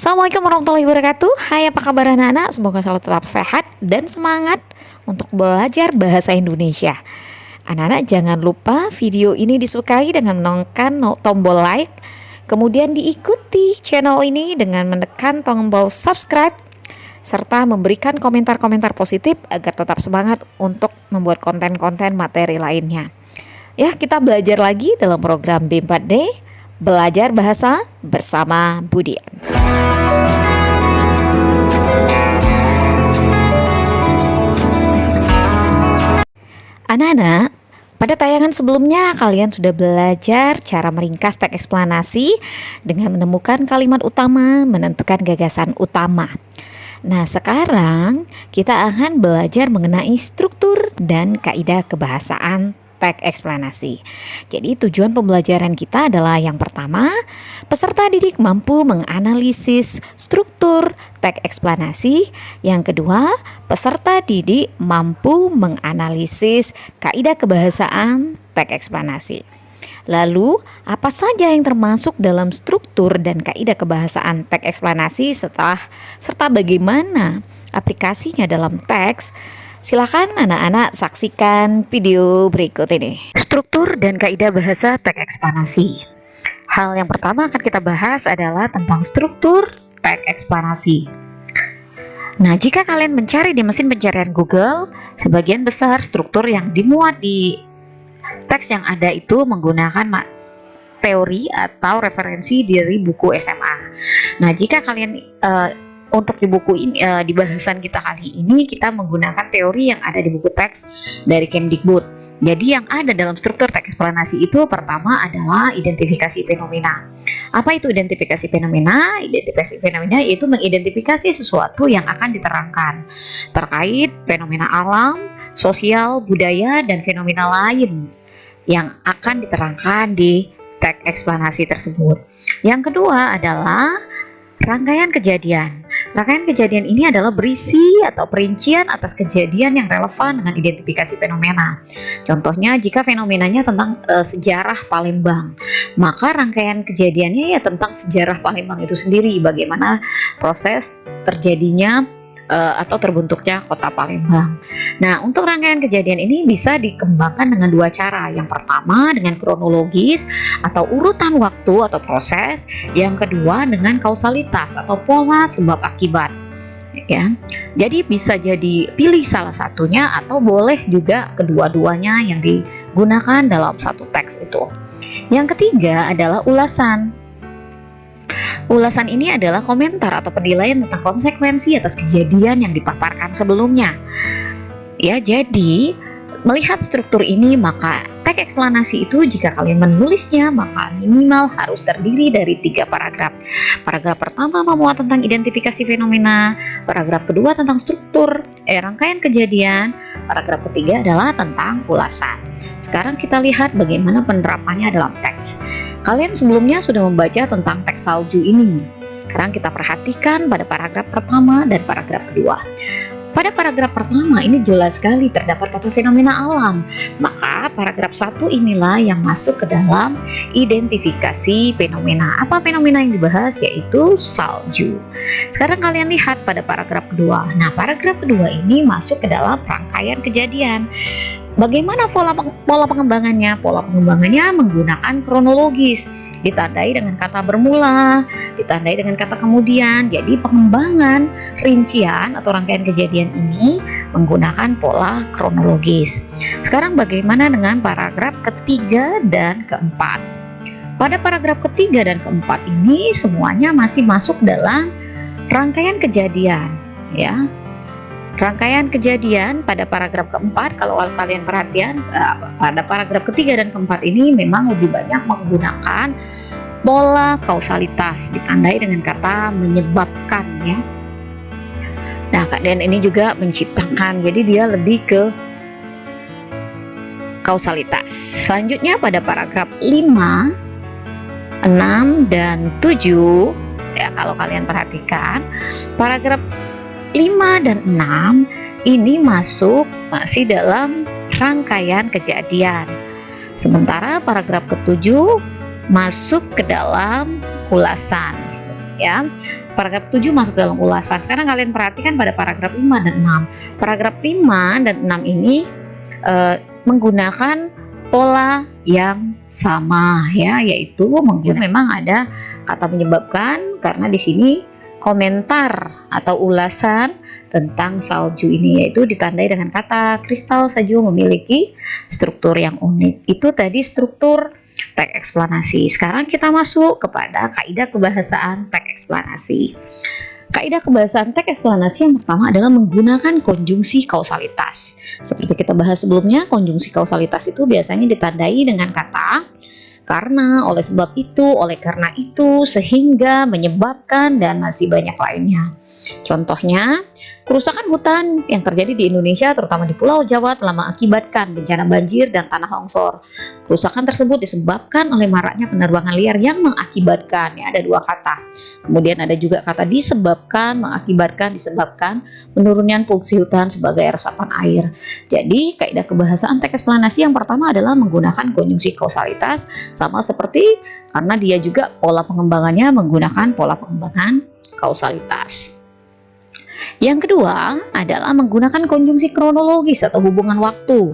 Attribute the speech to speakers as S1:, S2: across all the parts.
S1: Assalamualaikum warahmatullahi wabarakatuh. Hai, apa kabar anak-anak? Semoga selalu tetap sehat dan semangat untuk belajar bahasa Indonesia. Anak-anak jangan lupa video ini disukai dengan menekan tombol like, kemudian diikuti channel ini dengan menekan tombol subscribe, serta memberikan komentar-komentar positif agar tetap semangat untuk membuat konten-konten materi lainnya. Ya, kita belajar lagi dalam program B4D, Belajar Bahasa bersama Budian. Anak-anak, pada tayangan sebelumnya kalian sudah belajar cara meringkas teks eksplanasi dengan menemukan kalimat utama, menentukan gagasan utama. Nah, sekarang kita akan belajar mengenai struktur dan kaidah kebahasaan teks eksplanasi. Jadi tujuan pembelajaran kita adalah yang pertama, peserta didik mampu menganalisis struktur teks eksplanasi. Yang kedua, peserta didik mampu menganalisis kaidah kebahasaan teks eksplanasi. Lalu, apa saja yang termasuk dalam struktur dan kaidah kebahasaan teks eksplanasi serta bagaimana aplikasinya dalam teks? Silakan anak-anak saksikan video berikut ini. Struktur dan kaidah bahasa teks eksplanasi. Hal yang pertama akan kita bahas adalah tentang struktur teks eksplanasi. Nah, jika kalian mencari di mesin pencarian Google, sebagian besar struktur yang dimuat di teks yang ada itu menggunakan teori atau referensi dari buku SMA. Nah, jika kalian untuk di buku ini, di bahasan kita kali ini kita menggunakan teori yang ada di buku teks dari Kemdikbud. Jadi yang ada dalam struktur teks eksplanasi itu pertama adalah identifikasi fenomena. Apa itu identifikasi fenomena? Identifikasi fenomena yaitu mengidentifikasi sesuatu yang akan diterangkan terkait fenomena alam, sosial, budaya, dan fenomena lain yang akan diterangkan di teks eksplanasi tersebut. Yang kedua adalah rangkaian kejadian. Rangkaian kejadian ini adalah berisi atau perincian atas kejadian yang relevan dengan identifikasi fenomena. Contohnya, jika fenomenanya tentang sejarah Palembang, maka rangkaian kejadiannya ya tentang sejarah Palembang itu sendiri, bagaimana proses terjadinya atau terbentuknya kota Palembang. Nah, untuk rangkaian kejadian ini bisa dikembangkan dengan dua cara. Yang pertama dengan kronologis atau urutan waktu atau proses. Yang kedua dengan kausalitas atau pola sebab akibat. Ya, jadi bisa jadi pilih salah satunya atau boleh juga kedua-duanya yang digunakan dalam satu teks itu. Yang ketiga adalah ulasan. Ulasan ini adalah komentar atau penilaian tentang konsekuensi atas kejadian yang dipaparkan sebelumnya. Ya, jadi melihat struktur ini maka teks eksplanasi itu jika kalian menulisnya maka minimal harus terdiri dari 3 paragraf. Paragraf pertama memuat tentang identifikasi fenomena, paragraf kedua tentang struktur rangkaian kejadian, paragraf ketiga adalah tentang ulasan. Sekarang kita lihat bagaimana penerapannya dalam teks. Kalian sebelumnya sudah membaca tentang teks salju ini. Sekarang kita perhatikan pada paragraf pertama dan paragraf kedua. Pada paragraf pertama ini jelas sekali terdapat kata fenomena alam. Maka paragraf 1 inilah yang masuk ke dalam identifikasi fenomena. Apa fenomena yang dibahas? Yaitu salju. Sekarang kalian lihat pada paragraf kedua. Nah, paragraf kedua ini masuk ke dalam rangkaian kejadian. Bagaimana pola pengembangannya? Pola pengembangannya menggunakan kronologis, ditandai dengan kata bermula, ditandai dengan kata kemudian. Jadi pengembangan rincian atau rangkaian kejadian ini menggunakan pola kronologis. Sekarang bagaimana dengan paragraf ketiga dan keempat? Pada paragraf ketiga dan keempat ini semuanya masih masuk dalam rangkaian kejadian, ya. Rangkaian kejadian pada paragraf keempat, kalau kalian perhatian pada paragraf ketiga dan keempat ini memang lebih banyak menggunakan pola kausalitas, ditandai dengan kata menyebabkan, ya. Nah, dan ini juga menciptakan, jadi dia lebih ke kausalitas. Selanjutnya pada paragraf 5, 6, dan 7, ya, kalau kalian perhatikan paragraf 5 dan 6 ini masih dalam rangkaian kejadian. Sementara paragraf ke-7 masuk ke dalam ulasan, ya. paragraf 7 masuk dalam ulasan. Sekarang kalian perhatikan pada paragraf 5 dan 6. Paragraf 5 dan 6 ini menggunakan pola yang sama ya, yaitu memang ada kata menyebabkan karena di sini komentar atau ulasan tentang salju ini, yaitu ditandai dengan kata kristal salju memiliki struktur yang unik. Itu tadi struktur teks eksplanasi. Sekarang kita masuk kepada kaidah kebahasaan teks eksplanasi. Kaidah kebahasaan teks eksplanasi yang pertama adalah menggunakan konjungsi kausalitas. Seperti kita bahas sebelumnya, konjungsi kausalitas itu biasanya ditandai dengan kata karena, oleh sebab itu, oleh karena itu, sehingga, menyebabkan, dan masih banyak lainnya. Contohnya, kerusakan hutan yang terjadi di Indonesia, terutama di Pulau Jawa, telah mengakibatkan bencana banjir dan tanah longsor. Kerusakan tersebut disebabkan oleh maraknya penerbangan liar yang mengakibatkan, ya, ada dua kata. Kemudian ada juga kata disebabkan, mengakibatkan, disebabkan menurunnya fungsi hutan sebagai resapan air. Jadi, kaidah kebahasaan teks eksplanasi yang pertama adalah menggunakan konjungsi kausalitas, sama seperti karena dia juga pola pengembangannya menggunakan pola pengembangan kausalitas. Yang kedua adalah menggunakan konjungsi kronologis atau hubungan waktu.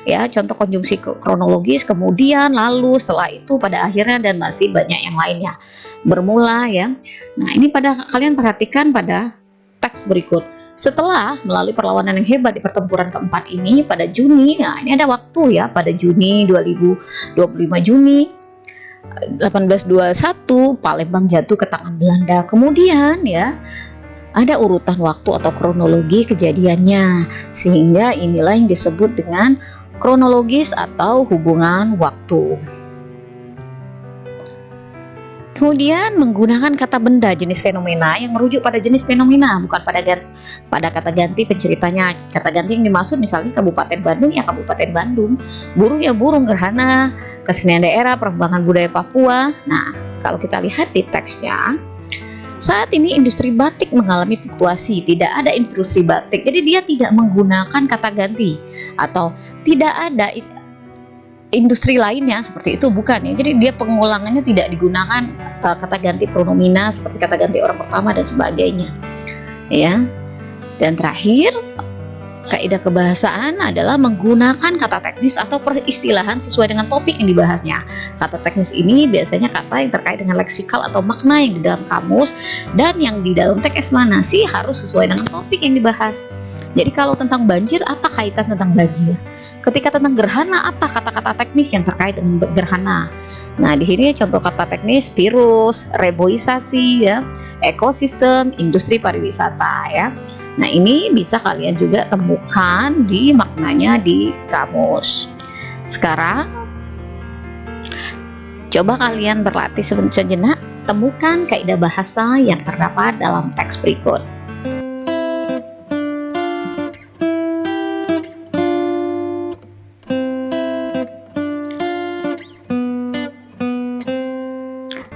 S1: Ya, contoh konjungsi kronologis, kemudian, lalu, setelah itu, pada akhirnya, dan masih banyak yang lainnya. Bermula ya. Nah, ini kalian perhatikan pada teks berikut. Setelah melalui perlawanan yang hebat di pertempuran keempat ini pada Juni, nah ini ada waktu ya, pada Juni 25 Juni 1821 Palembang jatuh ke tangan Belanda. Kemudian ya, ada urutan waktu atau kronologi kejadiannya, sehingga inilah yang disebut dengan kronologis atau hubungan waktu. Kemudian menggunakan kata benda jenis fenomena yang merujuk pada jenis fenomena, bukan pada kata ganti penceritanya. Kata ganti yang dimaksud misalnya Kabupaten Bandung ya Kabupaten Bandung, burung ya burung, gerhana, kesenian daerah, perkembangan budaya Papua. Nah, kalau kita lihat di teksnya, saat ini industri batik mengalami fluktuasi, tidak ada industri batik. Jadi dia tidak menggunakan kata ganti atau tidak ada industri lainnya seperti itu, bukan ya. Jadi dia pengulangannya tidak digunakan kata ganti pronomina seperti kata ganti orang pertama dan sebagainya. Ya. Dan terakhir, kaidah kebahasaan adalah menggunakan kata teknis atau peristilahan sesuai dengan topik yang dibahasnya. Kata teknis ini biasanya kata yang terkait dengan leksikal atau makna yang di dalam kamus, dan yang di dalam teks eksplanasi harus sesuai dengan topik yang dibahas. Jadi kalau tentang banjir, apa kaitan tentang banjir? Ketika tentang gerhana, apa kata-kata teknis yang terkait dengan gerhana? Nah, di sini contoh kata teknis virus, reboisasi ya, ekosistem, industri pariwisata ya. Nah, ini bisa kalian juga temukan di maknanya di kamus. Sekarang coba kalian berlatih sejenak, temukan kaidah bahasa yang terdapat dalam teks berikut.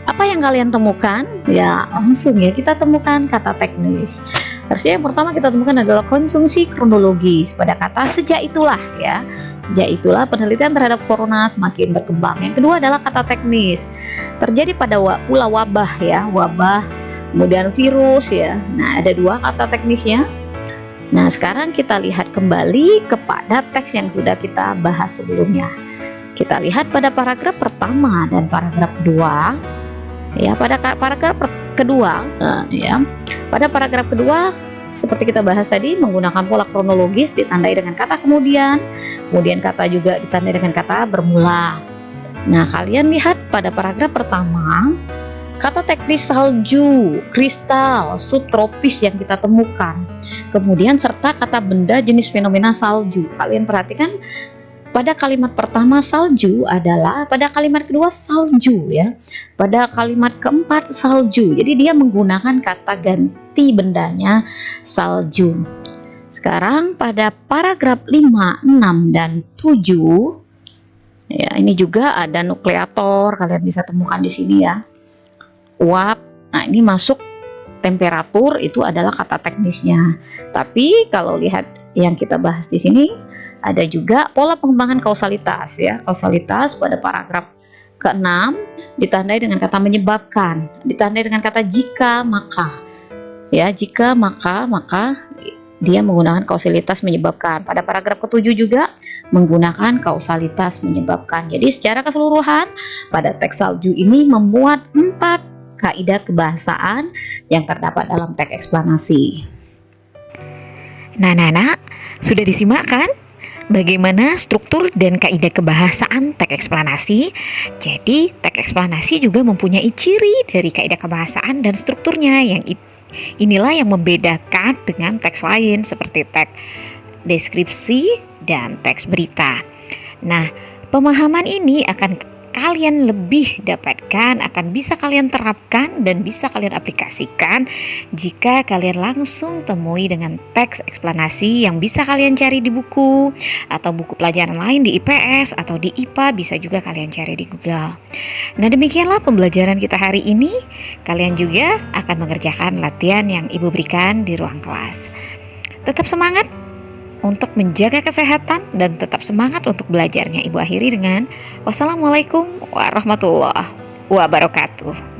S1: Apa yang kalian temukan? Ya, langsung ya kita temukan kata teknis. Harusnya yang pertama kita temukan adalah konjungsi kronologis pada kata sejak itulah ya. Sejak itulah penelitian terhadap corona semakin berkembang. Yang kedua adalah kata teknis. Terjadi pada pula wabah ya, wabah, kemudian virus ya. Nah, ada dua kata teknisnya. Nah, sekarang kita lihat kembali kepada teks yang sudah kita bahas sebelumnya. Kita lihat pada paragraf pertama dan paragraf kedua. Ya, pada paragraf kedua ya. Pada paragraf kedua seperti kita bahas tadi, menggunakan pola kronologis ditandai dengan kata kemudian kata juga ditandai dengan kata bermula. Nah, kalian lihat pada paragraf pertama, kata teknis salju, kristal, subtropis yang kita temukan. Kemudian serta kata benda jenis fenomena salju. Kalian perhatikan pada kalimat pertama salju adalah, pada kalimat kedua salju ya, pada kalimat keempat salju. Jadi dia menggunakan kata ganti bendanya salju. Sekarang pada paragraf 5, 6, dan 7 ya, ini juga ada nukleator, kalian bisa temukan di sini ya. Uap. Nah, ini masuk temperatur, itu adalah kata teknisnya. Tapi kalau lihat yang kita bahas di sini, ada juga pola pengembangan kausalitas ya. Kausalitas pada paragraf ke-6 ditandai dengan kata menyebabkan, ditandai dengan kata jika maka. Ya, jika maka dia menggunakan kausalitas menyebabkan. Pada paragraf ke-7 juga menggunakan kausalitas menyebabkan. Jadi secara keseluruhan pada teks salju ini memuat 4 kaidah kebahasaan yang terdapat dalam teks eksplanasi. Nah, sudah disimak kan? Bagaimana struktur dan kaidah kebahasaan teks eksplanasi? Jadi, teks eksplanasi juga mempunyai ciri dari kaidah kebahasaan dan strukturnya yang inilah yang membedakan dengan teks lain seperti teks deskripsi dan teks berita. Nah, pemahaman ini akan kalian lebih dapatkan, akan bisa kalian terapkan dan bisa kalian aplikasikan jika kalian langsung temui dengan teks eksplanasi yang bisa kalian cari di buku atau buku pelajaran lain di IPS atau di IPA, bisa juga kalian cari di Google. Nah, demikianlah pembelajaran kita hari ini. Kalian juga akan mengerjakan latihan yang Ibu berikan di ruang kelas. Tetap semangat untuk menjaga kesehatan dan tetap semangat untuk belajarnya. Ibu akhiri dengan wassalamualaikum warahmatullahi wabarakatuh.